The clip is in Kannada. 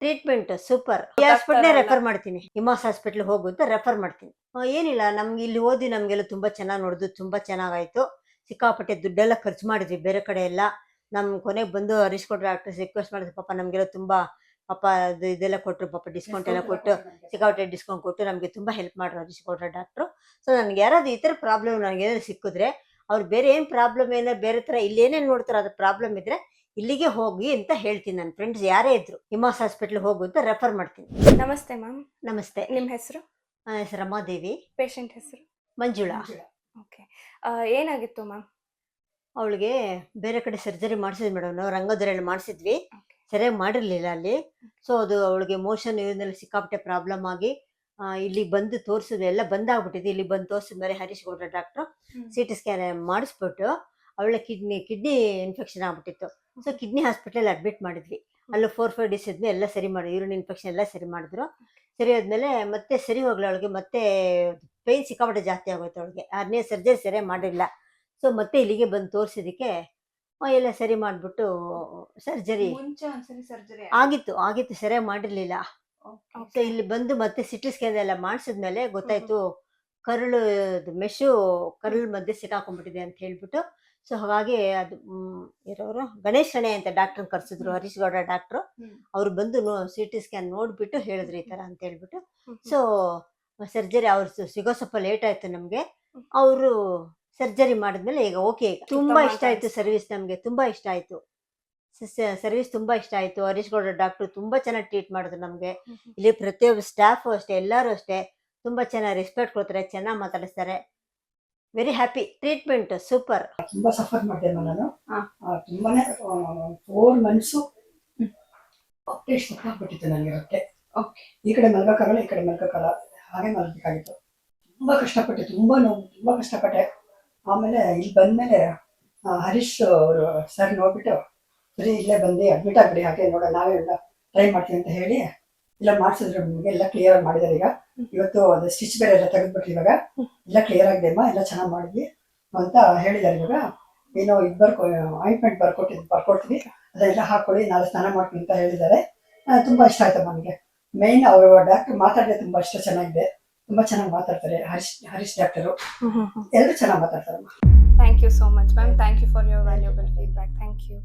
Treatment super. ಈ ಹಾಸ್ಪಿಟ್ಲೇ ರೆಫರ್ ಮಾಡ್ತೀನಿ. ಇಮಾಸ್ ಹಾಸ್ಪಿಟ್ಲ್ ಹೋಗು ಅಂತ ರೆಫರ್ ಮಾಡ್ತೀನಿ. ಏನಿಲ್ಲ, ನಮ್ಗೆ ಇಲ್ಲಿ ಓದಿ ನಮ್ಗೆಲ್ಲ ತುಂಬಾ ಚೆನ್ನಾಗಿ ನೋಡಿದ್ರು, ತುಂಬಾ ಚೆನ್ನಾಗಾಯ್ತು. ಸಿಕ್ಕಾಪಟ್ಟೆ ದುಡ್ಡೆಲ್ಲ ಖರ್ಚು ಮಾಡಿದ್ವಿ ಬೇರೆ ಕಡೆ ಎಲ್ಲ. ನಮ್ ಕೊನೆಗೆ ಬಂದು ಹರೀಶ್ ಗೌಡ್ರು ಡಾಕ್ಟರ್ಸ್ ರಿಕ್ವೆಸ್ಟ್ ಮಾಡಿದ್ರು. ಪಾಪ ನಮ್ಗೆಲ್ಲ ತುಂಬಾ ಪಾಪ ಇದೆಲ್ಲ ಕೊಟ್ಟರು, ಪಾಪ ಡಿಸ್ಕೌಂಟ್ ಎಲ್ಲ ಕೊಟ್ಟು, ಸಿಕ್ಕಾಪಟ್ಟೆ ಡಿಸ್ಕೌಂಟ್ ಕೊಟ್ಟು ನಮ್ಗೆ ತುಂಬಾ ಹೆಲ್ಪ್ ಮಾಡ್ರು ಹರೀಶ್ ಗೌಡ್ರ ಡಾಕ್ಟ್ರು. ಸೊ ನನ್ಗೆ ಯಾರಾದ್ರು ಈ ತರ ಪ್ರಾಬ್ಲಮ್ ನನಗೆ ಏನಾದ್ರು ಸಿಕ್ಕಿದ್ರೆ, ಅವ್ರು ಬೇರೆ ಏನ್ ಪ್ರಾಬ್ಲಮ್ ಏನಾದ್ರು ಬೇರೆ ತರ ಇಲ್ಲಿ ಏನೇನ್ ನೋಡ್ತಾರೋ ಅದ್ರ ಪ್ರಾಬ್ಲಮ್ ಇದ್ರೆ ಇಲ್ಲಿಗೆ ಹೋಗಿ ಅಂತ ಹೇಳ್ತೀನಿ. ನನ್ನ ಫ್ರೆಂಡ್ಸ್ ಯಾರೇ ಇದ್ರು ಇಮಾಸ್ ಹಾಸ್ಪಿಟ್ಲ್ ಹೋಗು ಅಂತ ರೆಫರ್ ಮಾಡ್ತೀನಿ. ನಮಸ್ತೆ ಮ್ಯಾಮ್. ನಮಸ್ತೆ. ನಿಮ್ಮ ಹೆಸರು? ನನ್ನ ಹೆಸರು ರಮಾದೇವಿ. ಪೇಷಂಟ್ ಹೆಸರು? ಮಂಜುಳಾ. ಓಕೆ. ಏನಾಗಿತ್ತು ಮ್ಯಾಮ್? ಅವಳಿಗೆ ಬೇರೆ ಕಡೆ ಸರ್ಜರಿ ಮಾಡಿಸಿದ್ವಿ ಮೇಡಮ್, ನಾವು ರಂಗದೊರೆಯಲ್ಲಿ ಮಾಡಿಸಿದ್ವಿ, ಸರಿಯಾಗಿ ಮಾಡಿರ್ಲಿಲ್ಲ ಅಲ್ಲಿ. ಸೊ ಅದು ಅವಳಿಗೆ ಮೋಷನ್ ಇದನ್ನೆಲ್ಲ ಸಿಕ್ಕಾಪಟ್ಟೆ ಪ್ರಾಬ್ಲಮ್ ಆಗಿ ಇಲ್ಲಿಗೆ ಬಂದು ತೋರಿಸಿದ್ವಿ, ಎಲ್ಲ ಬಂದಾಗ್ಬಿಟ್ಟಿದೆ. ಇಲ್ಲಿ ಬಂದು ತೋರಿಸಿದ್ಮೇಲೆ ಹರೀಶ್ ಗೌಡ್ರ ಡಾಕ್ಟ್ರು CT ಸ್ಕ್ಯಾನ್ ಮಾಡಿಸ್ಬಿಟ್ಟು ಅವಳ ಕಿಡ್ನಿ ಇನ್ಫೆಕ್ಷನ್ ಆಗ್ಬಿಟ್ಟಿತ್ತು. ಸೊ ಕಿಡ್ನಿ ಹಾಸ್ಪಿಟಲ್ ಅಡ್ಮಿಟ್ ಮಾಡಿದ್ವಿ. ಅಲ್ಲೂ 4-5 ಡೇಸ್ ಇದ್ಮೇಲೆ ಎಲ್ಲ ಸರಿ ಮಾಡಿ, ಯೂರಿನ್ ಇನ್ಫೆಕ್ಷನ್ ಎಲ್ಲ ಸರಿ ಮಾಡಿದ್ರು. ಸರಿ ಆದ್ಮೇಲೆ ಮತ್ತೆ ಸರಿ ಹೋಗ್ಲ ಅವಳಿಗೆ, ಮತ್ತೆ ಪೇಯ್ನ್ ಸಿಕ್ಕಾಪಟ್ಟೆ ಜಾಸ್ತಿ ಆಗೋಯ್ತು ಅವಳಿಗೆ. 6ನೇ ಸರ್ಜರಿ ಸರಿಯಾಗಿ ಮಾಡಿಲ್ಲ. ಸೊ ಮತ್ತೆ ಇಲ್ಲಿಗೆ ಬಂದು ತೋರಿಸಿದಕ್ಕೆ ಎಲ್ಲ ಸರಿ ಮಾಡಿಬಿಟ್ಟು ಸರ್ಜರಿ ಆಗಿತ್ತು ಸರಿಯಾಗಿ ಮಾಡಿರ್ಲಿಲ್ಲ. ಸೊ ಇಲ್ಲಿ ಬಂದು ಮತ್ತೆ CT ಸ್ಕ್ಯಾನ್ ಎಲ್ಲ ಮಾಡಿಸಿದ್ಮೇಲೆ ಗೊತ್ತಾಯ್ತು ಕರುಳು ಮೆಶು ಕರುಳು ಮಧ್ಯೆ ಸಿಕ್ಕಾಕೊಂಡ್ಬಿಟ್ಟಿದೆ ಅಂತ ಹೇಳ್ಬಿಟ್ಟು. ಸೊ ಹಾಗಾಗಿ ಅದು ಇರೋರು ಗಣೇಶ್ ಶಣೆ ಅಂತ ಡಾಕ್ಟರ್ ಕರ್ಸಿದ್ರು, ಹರೀಶ್ ಗೌಡ ಡಾಕ್ಟ್ರು. ಅವ್ರು ಬಂದು CT ಸ್ಕ್ಯಾನ್ ನೋಡ್ಬಿಟ್ಟು ಹೇಳಿದ್ರು ಈ ತರ ಅಂತ ಹೇಳ್ಬಿಟ್ಟು. ಸೊ ಸರ್ಜರಿ ಅವ್ರು ಸಿಗೋ ಸ್ವಲ್ಪ ಲೇಟ್ ಆಯ್ತು ನಮ್ಗೆ. ಅವರು ಸರ್ಜರಿ ಮಾಡಿದ್ಮೇಲೆ ಈಗ ಓಕೆ. ತುಂಬಾ ಇಷ್ಟ ಆಯ್ತು ಸರ್ವಿಸ್, ನಮ್ಗೆ ತುಂಬಾ ಇಷ್ಟ ಆಯ್ತು ಸರ್ವಿಸ್, ತುಂಬಾ ಇಷ್ಟ ಆಯ್ತು. ಹರೀಶ್ ಗೌಡ ಡಾಕ್ಟ್ರು ತುಂಬಾ ಚೆನ್ನಾಗಿ ಟ್ರೀಟ್ ಮಾಡಿದ್ರು ನಮ್ಗೆ. ಇಲ್ಲಿ ಪ್ರತಿಯೊಬ್ಬ ಸ್ಟಾಫ್ ಅಷ್ಟೇ, ಎಲ್ಲರೂ ಅಷ್ಟೇ ತುಂಬಾ ಚೆನ್ನಾಗಿ ರೆಸ್ಪೆಕ್ಟ್ ಕೊಡ್ತಾರೆ, ಚೆನ್ನಾಗಿ ಮಾತಾಡಿಸ್ತಾರೆ. Very happy. Treatment super. ತುಂಬಾ ಸಫರ್ ಮಾಡಿದೆ ನಾನು. ತುಂಬಾನೇ 4 months ಹೊಟ್ಟೆ ಸುತ್ತಾಗ್ಬಿಟ್ಟಿತ್ತು ನನಗೆ. ಹೊಟ್ಟೆ ಈ ಕಡೆ ಮಲ್ಗಕ್ಕಾಗಲ್ಲ, ಈ ಕಡೆ ಮಲ್ಗಕ್ಕಾಗಲ್ಲ, ಹಾಗೆ ಮಲ್ಬೇಕಾಗಿತ್ತು. ತುಂಬಾ ಕಷ್ಟಪಟ್ಟೆ, ತುಂಬಾ ನೋವು, ತುಂಬಾ ಕಷ್ಟಪಟ್ಟೆ. ಆಮೇಲೆ ಇಲ್ಲಿ ಬಂದ್ಮೇಲೆ ಹರೀಶ್ ಅವರು ಸರ್ ನೋಡ್ಬಿಟ್ಟು ಸರಿ ಇಲ್ಲೇ ಬಂದು ಅಡ್ಮಿಟ್ ಆಗ್ಬಿಡಿ, ಹಾಗೆ ನೋಡೋಣ ನಾವೇ ಎಲ್ಲ ಟ್ರೈ ಮಾಡ್ತೀವಿ ಅಂತ ಹೇಳಿ ಎಲ್ಲ ಮಾಡಿಸಿದ್ರು. ನಿಮಗೆ ಎಲ್ಲ ಕ್ಲಿಯರ್ ಆಗಿ ಮಾಡಿದಾರೆ. ಈಗ ಇವತ್ತು ಅದು ಸ್ಟಿಚ್ ಬೇರೆ ಎಲ್ಲ ತೆಗೆದ್ಬಿಟ್ರಿ, ಇವಾಗ ಎಲ್ಲ ಕ್ಲಿಯರ್ ಆಗಿದೆ ಅಮ್ಮ, ಎಲ್ಲ ಚೆನ್ನಾಗಿ ಮಾಡಿದ್ವಿ ಅಂತ ಹೇಳಿದ್ದಾರೆ. ಇವಾಗ ಏನೋ ಆಯಿಂಟ್ಮೆಂಟ್ ಬರ್ಕೊಡ್ತೀವಿ, ಅದೆಲ್ಲ ಹಾಕೊಳ್ಳಿ, ನಾಳೆ ಸ್ನಾನ ಮಾಡ್ತೀನಿ ಅಂತ ಹೇಳಿದ್ದಾರೆ. ತುಂಬಾ ಇಷ್ಟ ಆಯ್ತಮ್ಮ ನನಗೆ. ಮೇನ್ ಅವರು ಡಾಕ್ಟರ್ ಮಾತಾಡಿದ್ರೆ ತುಂಬಾ ಇಷ್ಟ, ಚೆನ್ನಾಗಿದೆ, ತುಂಬಾ ಚೆನ್ನಾಗಿ ಮಾತಾಡ್ತಾರೆ. ಹರೀಶ್ ಡಾಕ್ಟರು ಎಲ್ಲರೂ ಚೆನ್ನಾಗಿ ಮಾತಾಡ್ತಾರಮ್ಮ. Thank you so much ma'am. Thank you for your valuable feedback. Thank you.